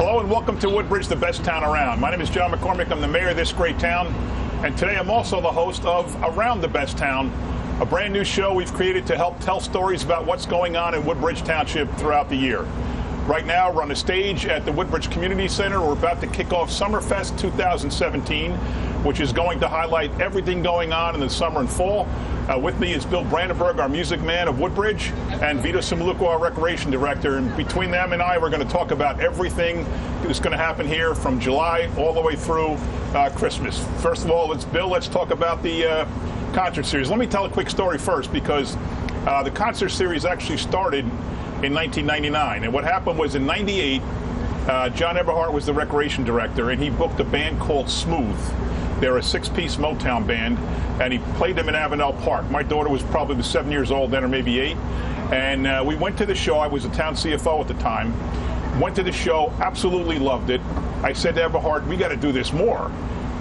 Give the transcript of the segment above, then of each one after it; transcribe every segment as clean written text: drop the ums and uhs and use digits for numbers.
Hello and welcome to Woodbridge, the best town around. My name is John McCormac. I'm the mayor of this great town. And today I'm also the host of Around the Best Town, a brand new show we've created to help tell stories about what's going on in Woodbridge Township throughout the year. Right now, we're on the stage at the Woodbridge Community Center. We're about to kick off Summerfest 2017, which is going to highlight everything going on in the summer and fall. With me is Bill Brandenburg, our music man of Woodbridge, and Vito Simaluco, our recreation director. And between them and I, we're going to talk about everything that's going to happen here from July all the way through Christmas. First of all, let's talk about the concert series. Let me tell a quick story first, because the concert series actually started in 1999. And what happened was in 98, John Eberhart was the recreation director, and he booked a band called Smooth. They're a 6-piece Motown band, and he played them in Avenel Park. My daughter was probably 7 years old then, or maybe 8. And we went to the show. I was the town CFO at the time. Went to the show, absolutely loved it. I said to Eberhart, we got to do this more.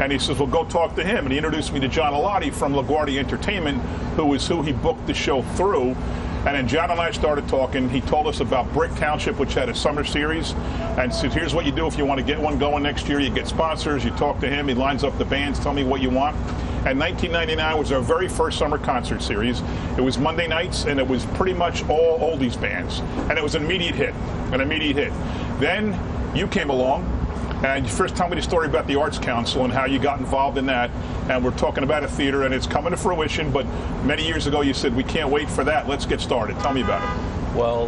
And he says, well, go talk to him. And he introduced me to John Alati from LaGuardia Entertainment, who he booked the show through. And then John and I started talking. He told us about Brick Township, which had a summer series, and said, here's what you do if you want to get one going next year. You get sponsors, you talk to him, he lines up the bands, tell me what you want. And 1999 was our very first summer concert series. It was Monday nights, and it was pretty much all oldies bands. And it was an immediate hit. Then you came along, and you first tell me the story about the Arts Council and how you got involved in that. And we're talking about a theater, and it's coming to fruition. But many years ago, you said, we can't wait for that. Let's get started. Tell me about it. Well,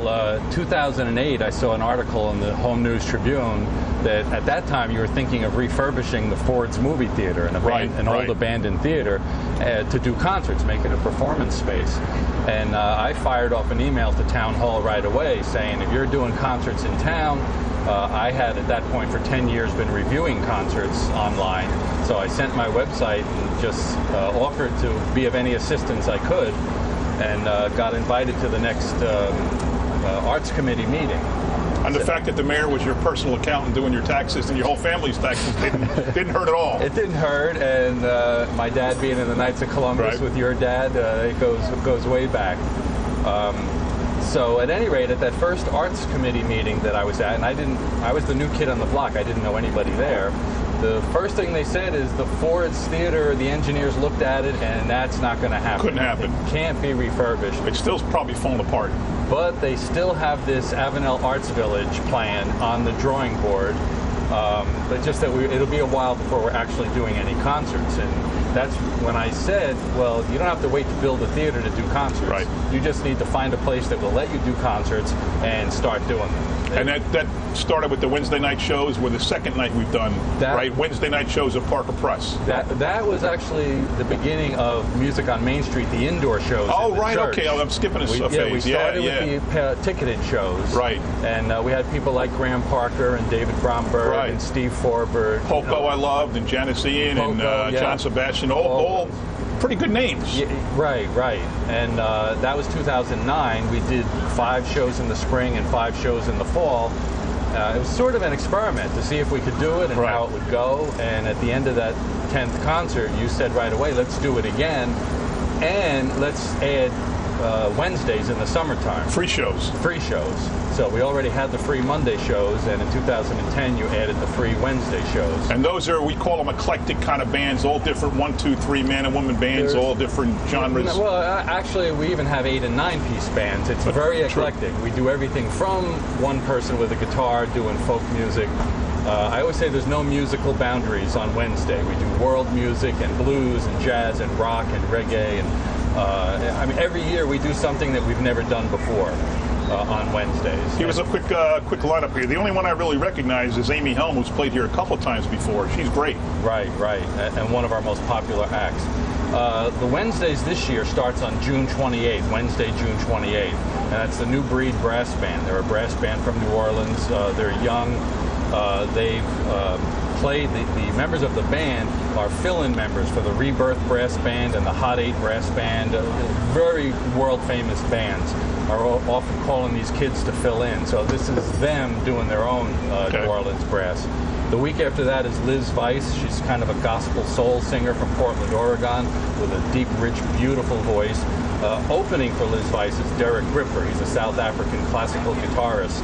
2008, I saw an article in the Home News Tribune that at that time you were thinking of refurbishing the Ford's movie theater, an old abandoned theater, to do concerts, make it a performance space. And I fired off an email to Town Hall right away saying, if you're doing concerts in town, I had at that point for 10 years been reviewing concerts online, so I sent my website and just offered to be of any assistance I could, and got invited to the next Arts Committee meeting. And the fact that the mayor was your personal accountant doing your taxes and your whole family's taxes didn't hurt at all. It didn't hurt, and my dad being in the Knights of Columbus with your dad, it goes way back. So at any rate, at that first Arts Committee meeting that I was at, and I was the new kid on the block, I didn't know anybody there. The first thing they said is the Ford's Theater, the engineers looked at it, and that's not going to happen. Couldn't happen. It can't be refurbished. It's still probably falling apart. But they still have this Avenel Arts Village plan on the drawing board. But just that it'll be a while before we're actually doing any concerts. And that's when I said, well, you don't have to wait to build a theater to do concerts. Right. You just need to find a place that will let you do concerts and start doing them. And that started with the Wednesday night shows, were the second night we've done, right? Wednesday night shows at Parker Press. That was actually the beginning of Music on Main Street, the indoor shows. Oh, right, church. Okay, I'm skipping a phase. Yeah, we started with the ticketed shows. Right. And we had people like Graham Parker and David Bromberg and Steve Forbert. Poco I loved, and Janice Ian, and John Sebastian, all pretty good names. Yeah, right. And that was 2009. We did 5 shows in the spring and 5 shows in the fall. It was sort of an experiment to see if we could do it and how it would go. And at the end of that 10th concert, you said right away, let's do it again. And let's add Wednesdays in the summertime. Free shows. So we already had the free Monday shows, and in 2010 you added the free Wednesday shows. And those are, we call them eclectic kind of bands, all different 1, 2, 3 man and woman bands, all different genres. Well, actually we even have 8- and 9-piece bands. It's very eclectic. We do everything from one person with a guitar doing folk music. I always say there's no musical boundaries on Wednesday. We do world music and blues and jazz and rock and reggae, and every year we do something that we've never done before on Wednesdays. Here's a quick lineup here. The only one I really recognize is Amy Helm, who's played here a couple times before. She's great. Right, and one of our most popular acts. The Wednesdays this year starts on June 28th, Wednesday, June 28th, and that's the New Breed Brass Band. They're a brass band from New Orleans. They're young. They've played, the members of the band are fill-in members for the Rebirth Brass Band and the Hot 8 Brass Band. Very world-famous bands are often calling these kids to fill in. So this is them doing their own New Orleans brass. The week after that is Liz Weiss. She's kind of a gospel soul singer from Portland, Oregon, with a deep, rich, beautiful voice. Opening for Liz Weiss is Derek Gripper. He's a South African classical guitarist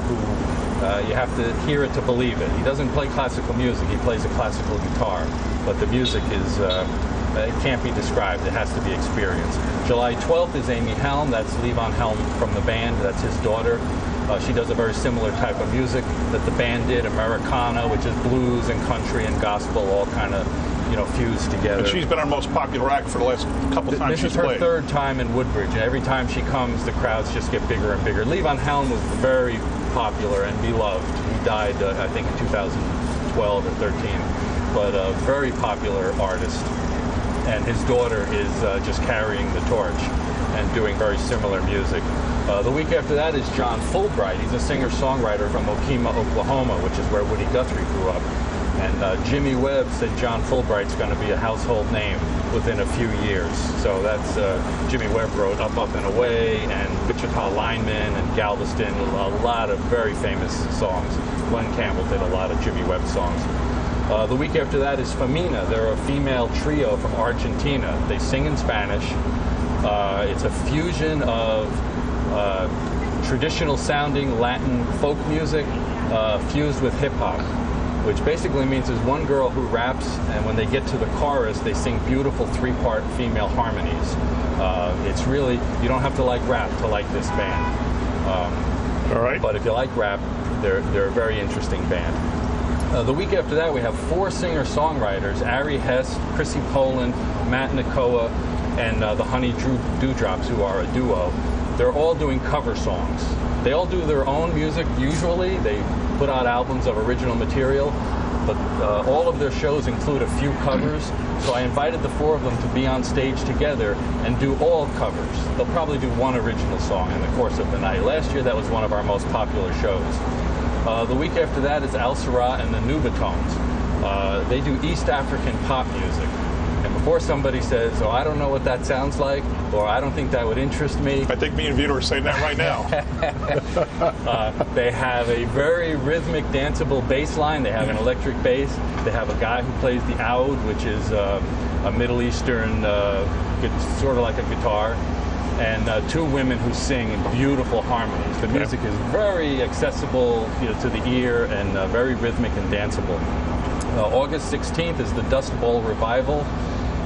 who You have to hear it to believe it. He doesn't play classical music. He plays a classical guitar, but the music is it can't be described. It has to be experienced. July 12th is Amy Helm. That's Levon Helm from the band. That's his daughter. She does a very similar type of music that the band did, Americana, which is blues and country and gospel, all kind of, fused together. And she's been our most popular act for the last couple times she's played. This is her third time in Woodbridge, and every time she comes, the crowds just get bigger and bigger. Levon Helm was very popular and beloved. He died, I think, in 2012 or 13, but a very popular artist. And his daughter is just carrying the torch and doing very similar music. The week after that is John Fulbright. He's a singer-songwriter from Okemah, Oklahoma, which is where Woody Guthrie grew up. And Jimmy Webb said John Fulbright's going to be a household name within a few years. So that's Jimmy Webb wrote Up, Up and Away and Wichita Lineman and Galveston, a lot of very famous songs. Glenn Campbell did a lot of Jimmy Webb songs. The week after that is Femina. They're a female trio from Argentina. They sing in Spanish. It's a fusion of traditional sounding Latin folk music fused with hip hop, which basically means there's one girl who raps, and when they get to the chorus, they sing beautiful three-part female harmonies. It's really, you don't have to like rap to like this band. All right. But if you like rap, they're a very interesting band. The week after that, we have 4 singer-songwriters, Ari Hess, Chrissy Poland, Matt Nakoa, and the Honey Dewdrops, who are a duo. They're all doing cover songs. They all do their own music usually. They put out albums of original material, but all of their shows include a few covers. So I invited the 4 of them to be on stage together and do all covers. They'll probably do one original song in the course of the night. Last year, that was one of our most popular shows. The week after that is Al Sarah and the Nubatones. They do East African pop music. And before somebody says, "Oh, I don't know what that sounds like," or "I don't think that would interest me," I think me and Vito are saying that right now. They have a very rhythmic, danceable bass line. They have an electric bass. They have a guy who plays the oud, which is a Middle Eastern, sort of like a guitar, and 2 women who sing in beautiful harmonies. The music is very accessible, to the ear, and very rhythmic and danceable. August 16th is the Dust Bowl Revival,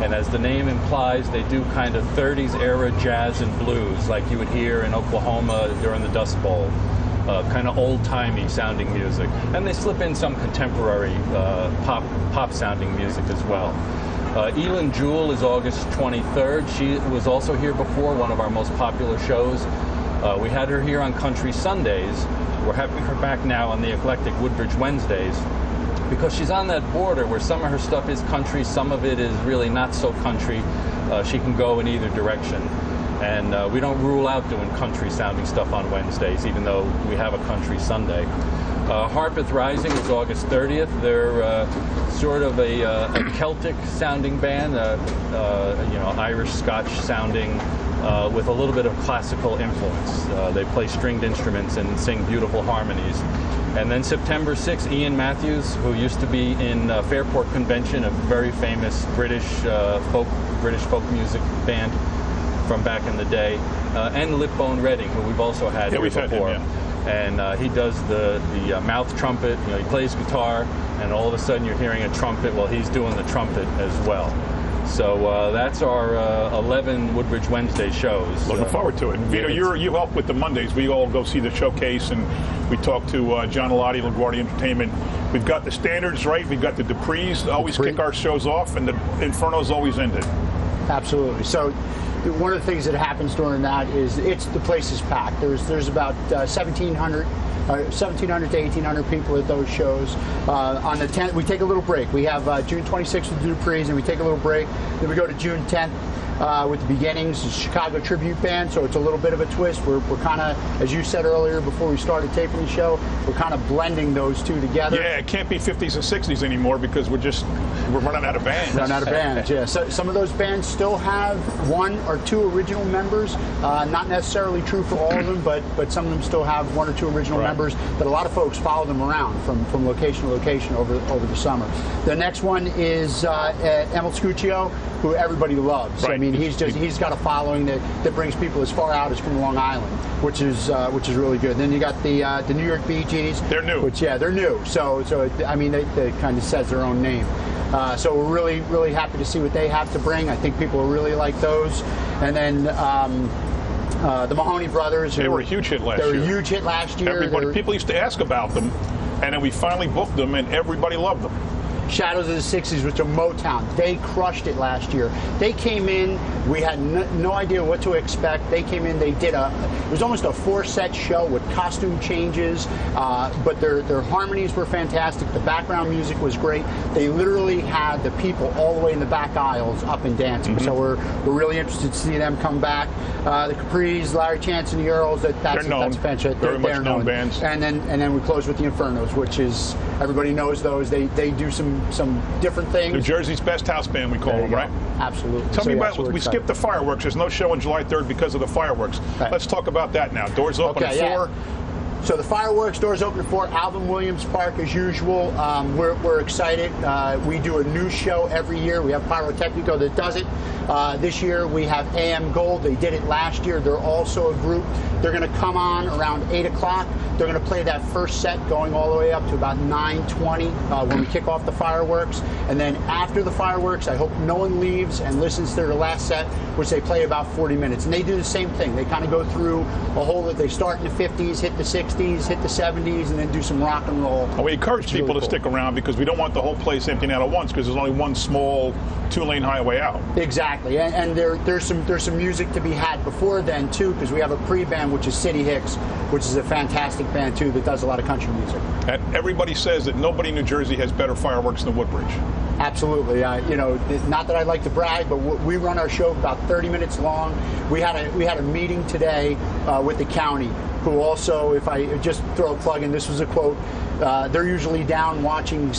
and as the name implies, they do kind of 30s era jazz and blues like you would hear in Oklahoma during the Dust Bowl. Kind of old-timey sounding music. And they slip in some contemporary pop sounding music as well. Elin Jewell is August 23rd. She was also here before, one of our most popular shows. We had her here on Country Sundays. We're having her back now on the Eclectic Woodbridge Wednesdays, because she's on that border where some of her stuff is country, some of it is really not so country. She can go in either direction. And we don't rule out doing country-sounding stuff on Wednesdays, even though we have a Country Sunday. Harpeth Rising is August 30th. They're sort of a Celtic-sounding band, Irish-Scotch sounding, with a little bit of classical influence. They play stringed instruments and sing beautiful harmonies. And then September 6th, Ian Matthews, who used to be in Fairport Convention, a very famous British folk music band from back in the day, and Lipbone Redding, who we've also had here before. Had him, and he does the mouth trumpet. He plays guitar, and all of a sudden you're hearing a trumpet. Well, he's doing the trumpet as well. So that's our 11 Woodbridge Wednesday shows. Looking forward to it. Vito, you help with the Mondays. We all go see the showcase, and we talk to John Alati, LaGuardia Entertainment. We've got the standards right. We've got the Duprees always kick our shows off, and the Infernos always end it. Absolutely. So one of the things that happens during that is the place is packed. There's about 1,700 to 1,800 people at those shows. On the 10th, we take a little break. We have June 26th with the Duprees, and we take a little break. Then we go to June 10th with the Beginnings, the Chicago Tribute Band. So it's a little bit of a twist. We're kind of, as you said earlier before we started taping the show, we're kind of blending those two together. Yeah, it can't be 50s and 60s anymore because we're running out of bands. Running out of bands, yeah. So some of those bands still have 1 or 2 original members. Not necessarily true for all of them, but some of them still have 1 or 2 original members. That a lot of folks follow them around from location to location over the summer. The next one is Emil Scuccio, who everybody loves. Right. mean, he's got a following that brings people as far out as from Long Island, which is really good. Then you got the New York Bee Gees. They're new. They're new. So I mean, they kind of says their own name. So we're really, really happy to see what they have to bring. I think people will really like those. And then the Mahoney Brothers. They were a huge hit last year. They were a huge hit last year. People used to ask about them, and then we finally booked them, and everybody loved them. Shadows of the 60s, which are Motown. They crushed it last year. They came in, we had no idea what to expect. They came in, it was almost a 4-set show with costume changes, but their harmonies were fantastic. The background music was great. They literally had the people all the way in the back aisles up and dancing. So we're really interested to see them come back. The Capris, Larry Chance and the Earls, that's fantastic. Very much known bands. And then we close with the Infernos, which is, everybody knows those. They do some different things. New Jersey's best house band, we call them, right? Absolutely. Tell me about, we skipped the fireworks. There's no show on July 3rd because of the fireworks. Right. Let's talk about that now. Doors open at 4. So the fireworks, doors open at 4. Alvin Williams Park as usual. We're excited. We do a new show every year. We have Pyrotechnico that does it. This year we have AM Gold. They did it last year. They're also a group. They're going to come on around 8 o'clock. They're going to play that first set going all the way up to about 9:20 when we kick off the fireworks. And then after the fireworks, I hope no one leaves and listens to their last set, which they play about 40 minutes. And they do the same thing. They kind of go through a whole, they start in the 50s, hit the 60s, hit the 70s, and then do some rock and roll. And we encourage people to stick around because we don't want the whole place emptying out at once because there's only one small 2-lane highway out. Exactly. And there's some music to be had before then, too, because we have a pre-band, which is City Hicks, which is a fantastic band, too, that does a lot of country music. And everybody says that nobody in New Jersey has better fireworks than Woodbridge. Absolutely. Not that I like to brag, but we run our show about 30 minutes long. We had a meeting today with the county, who also, if I just throw a plug in, this was a quote, they're usually down watching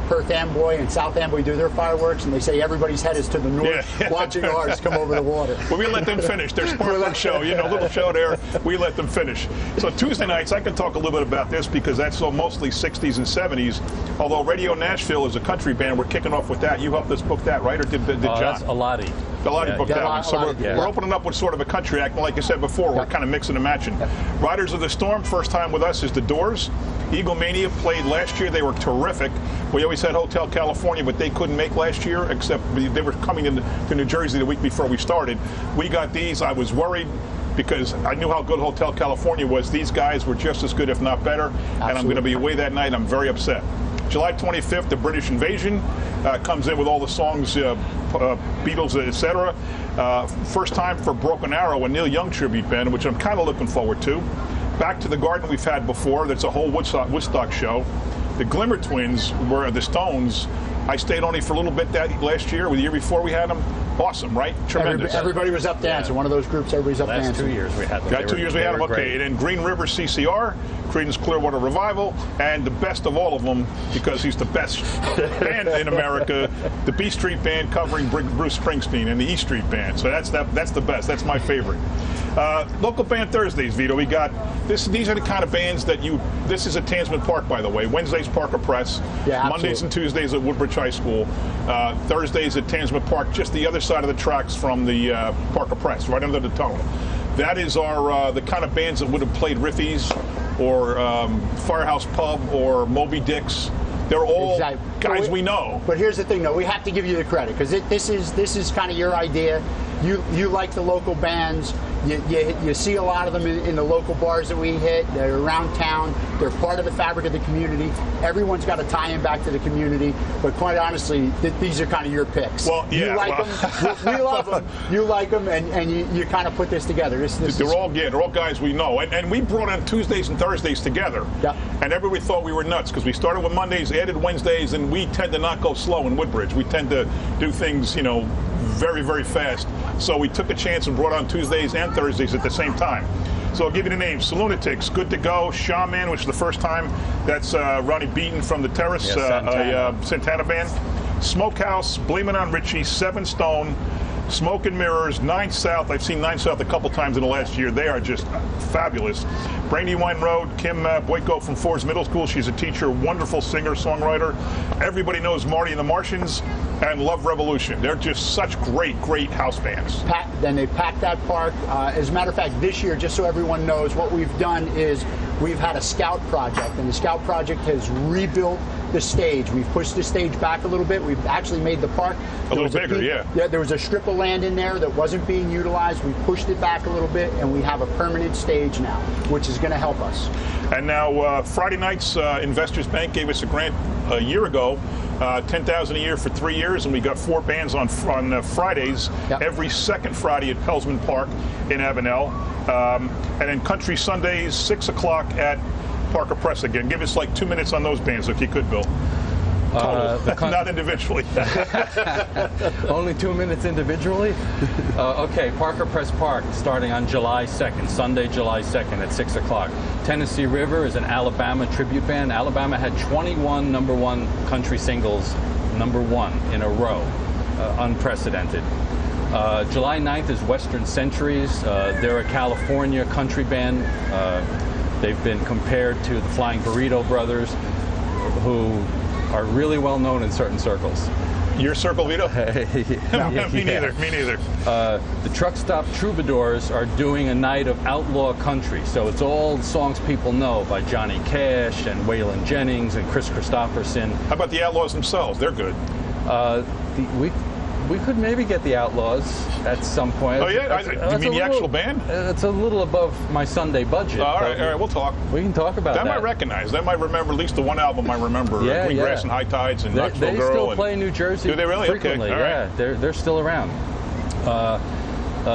Perth Amboy and South Amboy do their fireworks, and they say everybody's head is to the north, watching ours come over the water. Well, we let them finish. Their sparkling show, little show there. We let them finish. So Tuesday nights, I can talk a little bit about this because that's mostly 60s and 70s. Although Radio Nashville is a country band, we're kicking off with that. You helped us book that, right? Or did John? That's Alati. Alati booked that one. So we're opening up with sort of a country act. And like I said before, we're kind of mixing and matching. Riders of the Storm, first time with us is The Doors. Eagle Mania played last year. They were terrific. We always had Hotel California, but they couldn't make last year, except they were coming to New Jersey the week before we started. We got these. I was worried because I knew how good Hotel California was. These guys were just as good, if not better. Absolutely. And I'm going to be away that night. I'm very upset. July 25th, The British Invasion comes in with all the songs, Beatles, etc. First time for Broken Arrow, a Neil Young tribute band, which I'm kind of looking forward to. Back to the Garden we've had before. That's a whole Woodstock show. The Glimmer Twins were the Stones. I stayed only for a little bit that last year. The year before we had them. Awesome, right? Tremendous. Everybody was up dancing. One of those groups, everybody's up dancing. Last 2 years we had them. 2 years we had them. Okay, and then Green River CCR, Creedence Clearwater Revival, and the best of all of them, because he's the best band in America, the B Street Band covering Bruce Springsteen and the E Street Band. So that's the best. That's my favorite. Local Band Thursdays, Vito. We got this. These are the kind of bands that this is at Tansman Park, by the way. Wednesdays, Parker Press. Yeah, Mondays and Tuesdays at Woodbridge High School. Thursdays at Tansman Park, just the other side of the tracks from the Parker Press, right under the tunnel. That is our the kind of bands that would have played Riffies or Firehouse Pub or Moby Dick's. They're all guys we know. But here's the thing, though. We have to give you the credit because this is kind of your idea. You like the local bands. You see a lot of them in the local bars that we hit. They're around town. They're part of the fabric of the community. Everyone's got to tie in back to the community. But quite honestly, these are kind of your picks. Well, yeah, you like them. We love them. You like them, and you kind of put this together. They're all guys we know. And we brought on Tuesdays and Thursdays together. Yeah. And everybody thought we were nuts because we started with Mondays, added Wednesdays, and we tend to not go slow in Woodbridge. We tend to do things, very, very fast. So we took a chance and brought on Tuesdays and Thursdays at the same time. So I'll give you the names. Lunatics, Good to Go, Shaman, which is the first time. That's Ronnie Beaton from the Terrace, Santana band. Smokehouse, Blame It on Richie, Seven Stone, Smoke and Mirrors, 9th South. I've seen 9th South a couple times in the last year. They are just fabulous. Brandywine Road, Kim Boyko from Fords Middle School. She's a teacher, wonderful singer, songwriter. Everybody knows Marty and the Martians and Love Revolution. They're just such great, great house bands. Then they packed that park. As a matter of fact, this year, just so everyone knows, what we've done is we've had a scout project, and the scout project has rebuilt the stage. We've pushed the stage back a little bit. We've actually made the park a little bigger, yeah. Yeah, there was a strip of land in there that wasn't being utilized. We pushed it back a little bit, and we have a permanent stage now, which is going to help us. And now Friday nights, Investors Bank gave us a grant a year ago, $10,000 a year for 3 years, and we got 4 bands on Fridays, every second Friday at Pelsman Park in Avenel. And then Country Sundays, 6 o'clock at Parker Press again. Give us like 2 minutes on those bands if you could, Bill. Not individually. Only 2 minutes individually? Okay, Parker Press Park starting on July 2nd, Sunday, July 2nd at 6 o'clock. Tennessee River is an Alabama tribute band. Alabama had 21 #1 country singles, #1 in a row. Unprecedented. July 9th is Western Centuries. They're a California country band. They've been compared to the Flying Burrito Brothers, who are really well known in certain circles. Your circle, Vito? Me neither. The Truck Stop Troubadours are doing a night of outlaw country. So it's all songs people know by Johnny Cash and Waylon Jennings and Chris Christopherson. How about the Outlaws themselves? They're good. We could maybe get the Outlaws at some point. Oh, yeah? You mean the actual band? It's a little above my Sunday budget. All right, we'll talk. We can talk about that. That might recognize. That might remember at least the one album I remember. Green Grass and High Tides and Knoxville Girl. They still play in New Jersey. Do they really? Frequently, okay. Yeah. They're still around.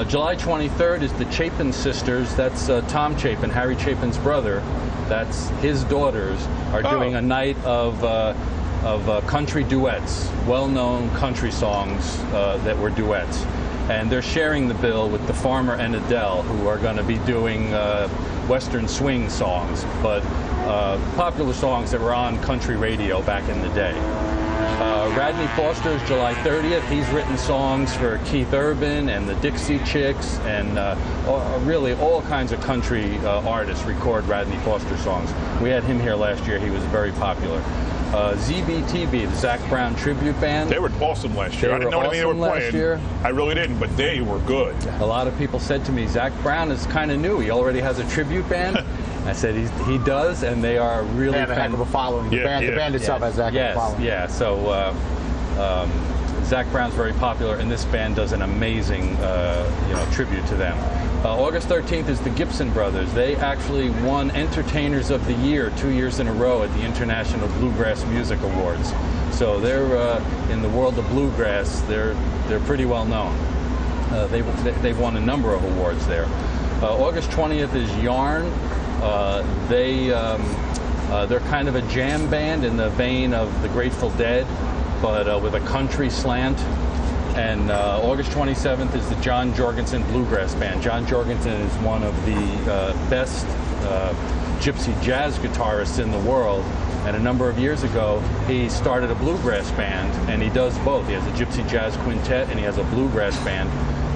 July 23rd is the Chapin Sisters. That's Tom Chapin, Harry Chapin's brother. That's his daughters are doing a night of country duets, well-known country songs that were duets. And they're sharing the bill with the Farmer and Adele, who are going to be doing Western swing songs, but popular songs that were on country radio back in the day. Radney Foster is July 30th. He's written songs for Keith Urban and the Dixie Chicks, and really all kinds of country artists record Radney Foster songs. We had him here last year. He was very popular. ZBTB, the Zac Brown tribute band. They were awesome last year. I didn't know anything they were playing. I really didn't, but they were good. A lot of people said to me, Zac Brown is kind of new. He already has a tribute band. I said he does, and they are really have a heck of a following. The band itself has a heck of a following. Yeah. So Zac Brown's very popular, and this band does an amazing tribute to them. August 13th is the Gibson Brothers. They actually won Entertainers of the Year 2 years in a row at the International Bluegrass Music Awards. So they're in the world of bluegrass. They're pretty well known. They've won a number of awards there. August 20th is Yarn. They're kind of a jam band in the vein of the Grateful Dead, but with a country slant. And August 27th is the John Jorgensen Bluegrass Band. John Jorgensen is one of the best gypsy jazz guitarists in the world. And a number of years ago, he started a bluegrass band, and he does both. He has a gypsy jazz quintet, and he has a bluegrass band.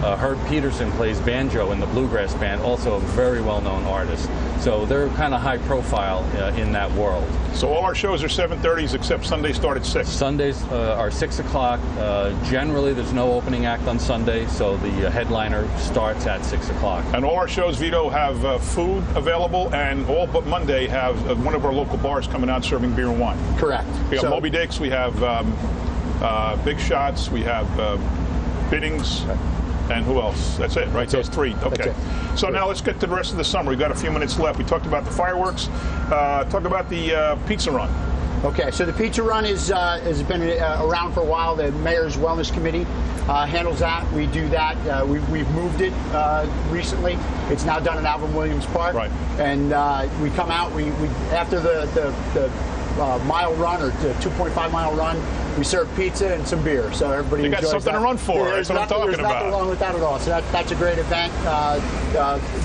Herb Peterson plays banjo in the bluegrass band, also a very well-known artist. So they're kind of high profile in that world. So all our shows are 7:30s except Sundays start at 6. Sundays are 6 o'clock. Generally, there's no opening act on Sunday, so the headliner starts at 6 o'clock. And all our shows, Vito, have food available, and all but Monday have one of our local bars coming out serving beer and wine. Correct. We have Moby Dick's, we have Big Shots, we have Biddings. And who else? That's it, right? Those 3. Okay. So now let's get to the rest of the summer. We've got a few minutes left. We talked about the fireworks. Talk about the pizza run. Okay, so the pizza run has been around for a while. The Mayor's Wellness Committee handles that. We do that. We've moved it recently. It's now done in Alvin Williams Park. Right. And we come out. We after the mile run or 2.5 mile run. We serve pizza and some beer, so everybody enjoys that. You got something to run for. That's what I'm talking about. There's nothing wrong with that at all. So that's a great event.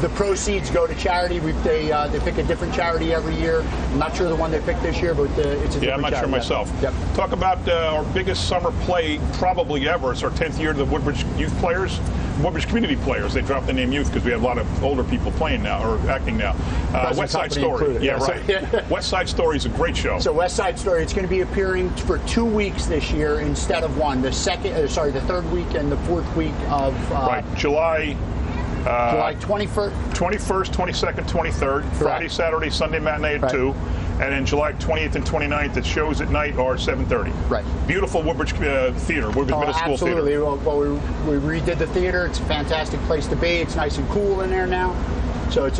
The proceeds go to charity. They pick a different charity every year. I'm not sure the one they picked this year, but it's a different charity. Yeah, I'm not sure myself. Yep. Talk about our biggest summer play probably ever. It's our 10th year to the Woodbridge youth players. Woodbridge community players. They dropped the name youth because we have a lot of older people playing now or acting now. West Side Story. Included. Yeah, right. West Side Story is a great show. So West Side Story, it's going to be appearing for 2 weeks this year instead of one. The third week and the fourth week of right, July 21st, 22nd, 23rd, Friday, Saturday, Sunday matinee at 2. And then July 28th and 29th, the shows at night are 7:30. Right. Beautiful Woodbridge Theater, Woodbridge Middle School Theater. Absolutely. Well, we redid the theater. It's a fantastic place to be. It's nice and cool in there now. So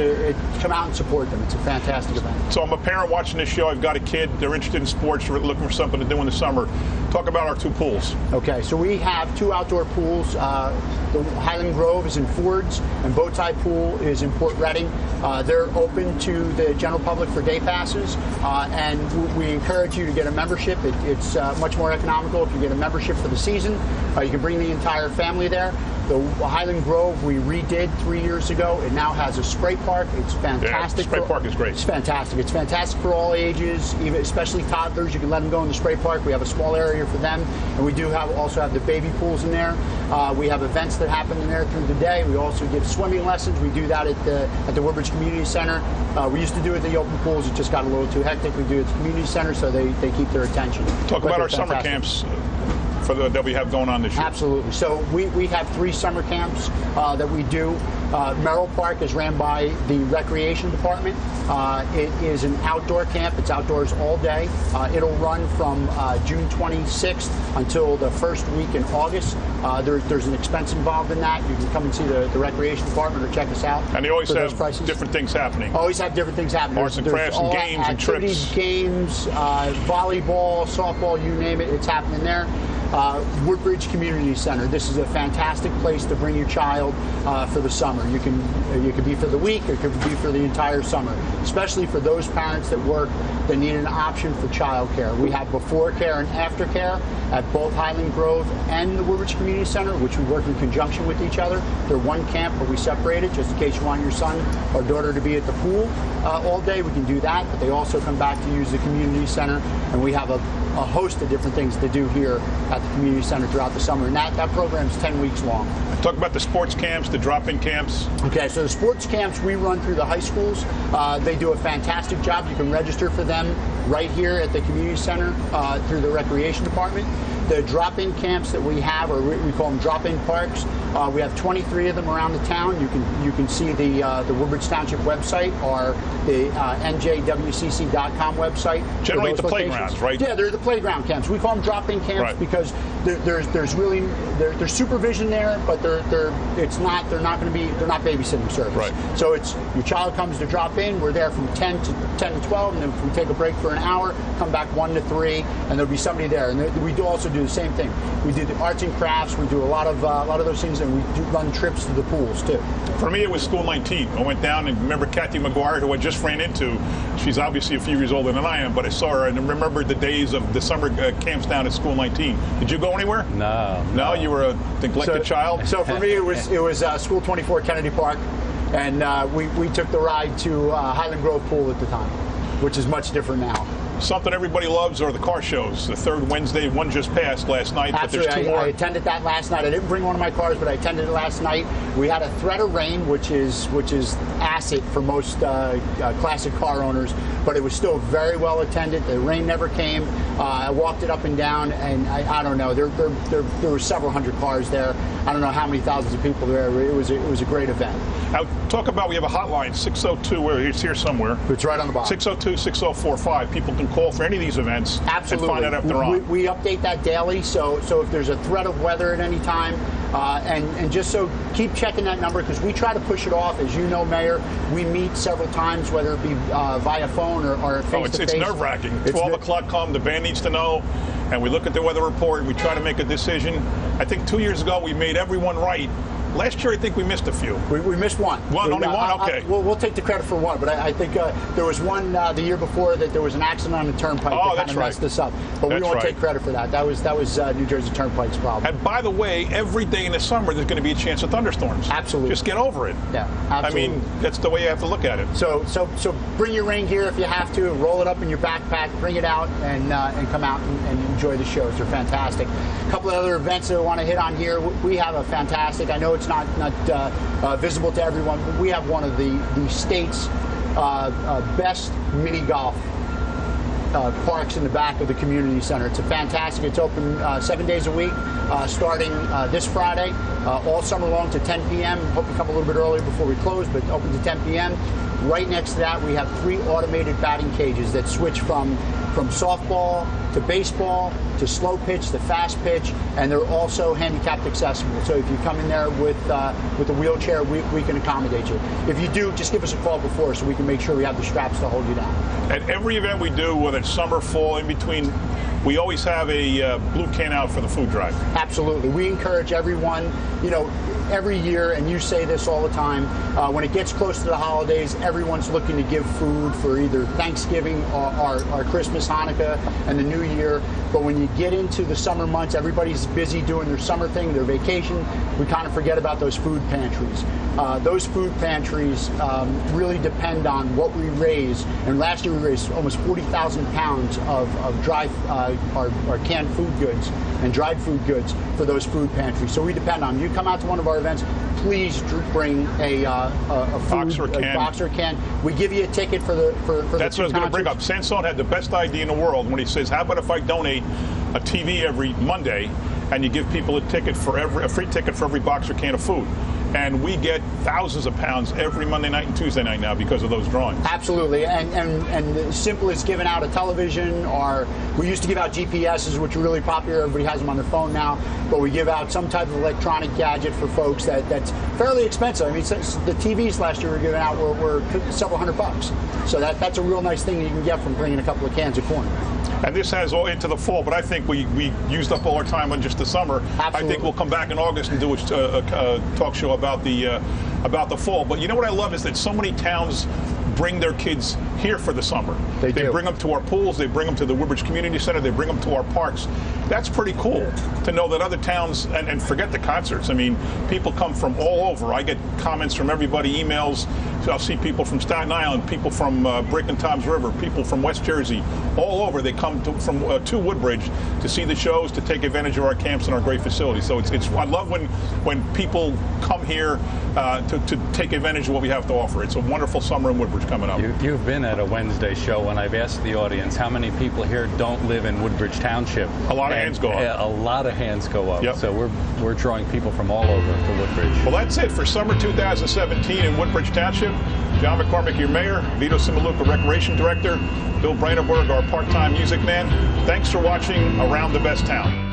come out and support them. It's a fantastic event. So I'm a parent watching this show. I've got a kid. They're interested in sports. They're looking for something to do in the summer. Talk about our 2 pools. Okay, so we have 2 outdoor pools. The Highland Grove is in Fords, and Bowtie Pool is in Port Reading. They're open to the general public for day passes, and we encourage you to get a membership. It's much more economical if you get a membership for the season. You can bring the entire family there. The Highland Grove we redid 3 years ago. It now has a spray park. It's fantastic. Yeah, spray park is great. It's fantastic. It's fantastic for all ages, even especially toddlers. You can let them go in the spray park. We have a small area for them, and we do also have the baby pools in there. We have events that happen in there through the day. We also give swimming lessons. We do that at the Woodbridge Community Center. We used to do it at the open pools. It just got a little too hectic. We do it at the community center, so they keep their attention. Talk about our summer camps that we have going on this year. Absolutely. So we have 3 summer camps that we do. Merrill Park is ran by the Recreation Department. It is an outdoor camp. It's outdoors all day. It'll run from June 26th until the first week in August. There's an expense involved in that. You can come and see the Recreation Department or check us out. And they always have different things happening. Always have different things happening. Arts and crafts and games and trips. Games, volleyball, softball, you name it, it's happening there. Woodbridge Community Center. This is a fantastic place to bring your child for the summer. You can be for the week, or it could be for the entire summer, especially for those parents that work that need an option for child care. We have before care and after care at both Highland Grove and the Woodbridge Community Center, which we work in conjunction with each other. They're one camp, but we separate it just in case you want your son or daughter to be at the pool all day. We can do that, but they also come back to use the community center, and we have a host of different things to do here at the community center throughout the summer, and that program is 10 weeks long. Talk about the sports camps, the drop-in camps. Okay, so the sports camps we run through the high schools. They do a fantastic job. You can register for them right here at the community center through the recreation department. The drop-in camps that we have, or we call them drop-in parks, we have 23 of them around the town. You can see the Woodbridge Township website or the njwcc.com website. Generally at the playgrounds, right? Yeah, they're the playground camps. We call them drop-in camps because there's supervision there, but they're not babysitting service. Right. So it's your child comes to drop in. We're there from 10 to 12, and then we take a break for an hour, come back 1 to 3, and there'll be somebody there. And we do also do the same thing. We do the arts and crafts. We do a lot of those things, and we do run trips to the pools too. For me, it was School 19. I went down and remember Kathy McGuire, who I just ran into. She's obviously a few years older than I am, but I saw her and remembered the days of the summer camps down at School 19. Did you go anywhere? No. You were a neglected child? So for me, it was School 24 Kennedy Park, and we took the ride to Highland Grove Pool at the time, which is much different now. Something everybody loves are the car shows. The third Wednesday, one just passed last night, Absolutely. But there's 2 more. I attended that last night. I didn't bring one of my cars, but I attended it last night. We had a threat of rain, which is acid for most classic car owners, but it was still very well attended. The rain never came. I walked it up and down, and I don't know. There were several hundred cars there. I don't know how many thousands of people there. It was a great event. Now, we have a hotline, 602, where it's here somewhere. It's right on the bottom. 602-6045. People can call for any of these events. Absolutely. And find out if they're on. We update that daily, so if there's a threat of weather at any time, and just so keep checking that number, because we try to push it off. As you know, Mayor, we meet several times, whether it be via phone or face-to-face. It's nerve-wracking. 12 o'clock come, the band needs to know, and we look at the weather report, and we try to make a decision. I think 2 years ago we made everyone right, Last year, I think we missed a few. We missed one. Only one? Okay. We'll take the credit for one, but I think there was one the year before that there was an accident on the turnpike that kind of messed us up. But we won't take credit for that. That was New Jersey Turnpike's problem. And by the way, every day in the summer, there's going to be a chance of thunderstorms. Absolutely. Just get over it. Yeah, absolutely. I mean, that's the way you have to look at it. So bring your rain gear if you have to. Roll it up in your backpack. Bring it out and come out and enjoy the shows. They're fantastic. A couple of other events that I want to hit on here. We have a fantastic. I know it's not visible to everyone, but we have one of the state's best mini golf parks in the back of the community center. It's fantastic. It's open 7 days a week, starting this Friday, all summer long to 10 p.m. Hope you come a little bit earlier before we close, but open to 10 p.m. Right next to that, we have 3 automated batting cages that switch from softball to baseball to slow pitch to fast pitch, and they're also handicapped accessible. So if you come in there with a wheelchair, we can accommodate you. If you do, just give us a call before so we can make sure we have the straps to hold you down. At every event we do, whether it's summer, fall, in between, we always have a blue can out for the food drive. Absolutely. We encourage everyone, every year, and you say this all the time, when it gets close to the holidays, everyone's looking to give food for either Thanksgiving or Christmas, Hanukkah, and the New Year. But when you get into the summer months, everybody's busy doing their summer thing, their vacation. We kind of forget about those food pantries. Those food pantries really depend on what we raise. And last year we raised almost 40,000 pounds of dry our canned food goods and dried food goods for those food pantries. So we depend on them. You come out to one of our events, please bring a box or can. We give you a ticket for the That's what I was going to bring up. Sansone had the best idea in the world when he says, how about if I donate a TV every Monday and you give people a free ticket for every box or can of food? And we get thousands of pounds every Monday night and Tuesday night now because of those drawings. Absolutely, and as simple as giving out a television, or we used to give out GPSs, which are really popular. Everybody has them on their phone now, but we give out some type of electronic gadget for folks that's fairly expensive. I mean, the TVs last year we were giving out were several $100. So that's a real nice thing you can get from bringing a couple of cans of corn. And this has all into the fall, but I think we used up all our time on just the summer. Absolutely. I think we'll come back in August and do a talk show about the fall. But you know what I love is that so many towns bring their kids here for the summer. They bring them to our pools, they bring them to the Woodbridge Community Center, they bring them to our parks. That's pretty cool to know that other towns, and forget the concerts. I mean, people come from all over. I get comments from everybody, emails. So I'll see people from Staten Island, people from Brick and Tom's River, people from West Jersey, all over. They come to Woodbridge to see the shows, to take advantage of our camps and our great facilities. So I love when people come here to take advantage of what we have to offer. It's a wonderful summer in Woodbridge coming up. You've been at a Wednesday show, and I've asked the audience how many people here don't live in Woodbridge Township. A lot of hands go up. A lot of hands go up. Yep. So we're drawing people from all over to Woodbridge. Well, that's it for summer 2017 in Woodbridge Township. John McCormac, your mayor, Vito Simaluca, recreation director, Bill Brandenburg, our part-time music man. Thanks for watching Around the Best Town.